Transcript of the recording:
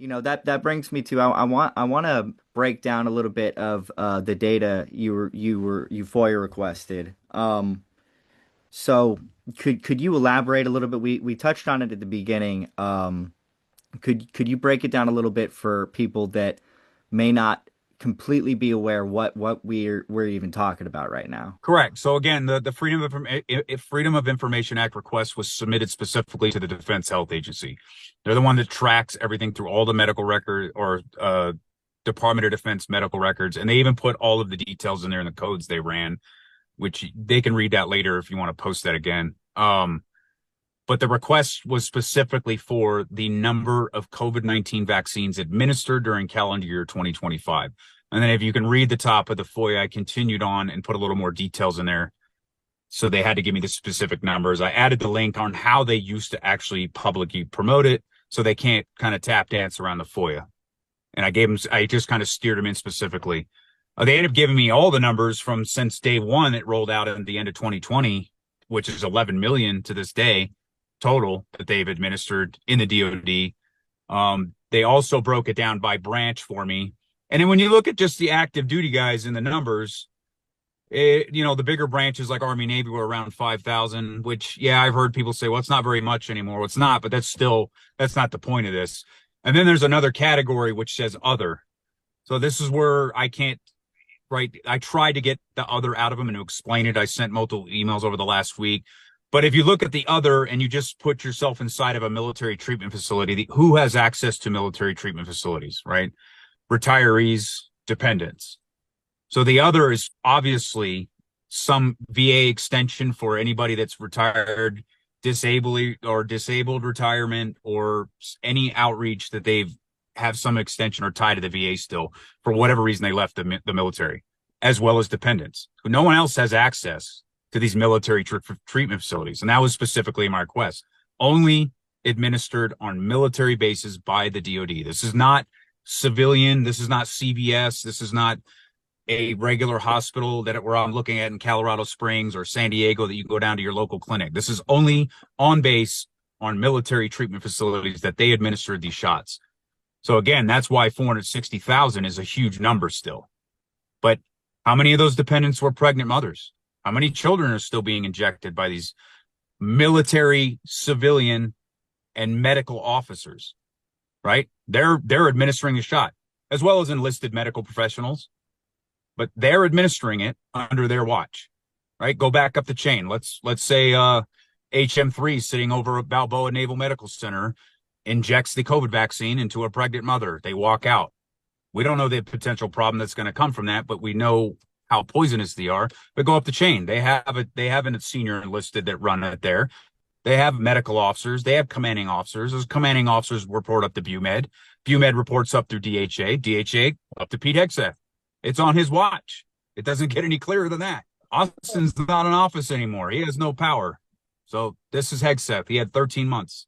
That brings me to I want to break down a little bit of the data you FOIA requested. So could you elaborate a little bit? We touched on it at the beginning. Could you break it down a little bit for people that may not completely be aware what we're even talking about right now? Correct. So again, the Freedom of Information Act request was submitted specifically to the Defense Health Agency. They're the one that tracks everything through all the medical record or Department of Defense medical records, and they even put all of the details in there in the codes they ran, which they can read that later if you want to post that again. But the request was specifically for the number of COVID-19 vaccines administered during calendar year 2025. And then if you can read the top of the FOIA, I continued on and put a little more details in there. So they had to give me the specific numbers. I added the link on how they used to actually publicly promote it, so they can't kind of tap dance around the FOIA. And I just kind of steered them in specifically. They ended up giving me all the numbers from since day one. It rolled out at the end of 2020, which is 11 million to this day total that they've administered in the DoD. They also broke it down by branch for me. And then when you look at just the active duty guys in the numbers, the bigger branches like Army, Navy were around 5,000, which, yeah, I've heard people say, well, it's not very much anymore. Well, it's not, but that's not the point of this. And then there's another category which says other. So this is where I tried to get the other out of them and to explain it. I sent multiple emails over the last week. But if you look at the other and you just put yourself inside of a military treatment facility, who has access to military treatment facilities, right? Retirees, dependents. So the other is obviously some VA extension for anybody that's retired, disabled retirement, or any outreach that they've have some extension or tie to the VA still for whatever reason they left the military, as well as dependents. No one else has access to these military treatment facilities. And that was specifically my request. Only administered on military bases by the DoD. This is not civilian. This is not CVS. This is not a regular hospital where I'm looking at in Colorado Springs or San Diego that you go down to your local clinic. This is only on base on military treatment facilities that they administered these shots. So again, that's why 460,000 is a huge number still. But how many of those dependents were pregnant mothers? How many children are still being injected by these military, civilian, and medical officers, right? They're administering the shot, as well as enlisted medical professionals, but they're administering it under their watch, right? Go back up the chain. Let's say HM3 sitting over at Balboa Naval Medical Center injects the COVID vaccine into a pregnant mother. They walk out. We don't know the potential problem that's going to come from that, but we know how poisonous they are. But go up the chain. They have a senior enlisted that run it there. They have medical officers. They have commanding officers. Those commanding officers report up to BUMED. BUMED reports up through DHA. DHA up to Pete Hegseth. It's on his watch. It doesn't get any clearer than that. Austin's not in office anymore. He has no power. So this is Hegseth. He had 13 months.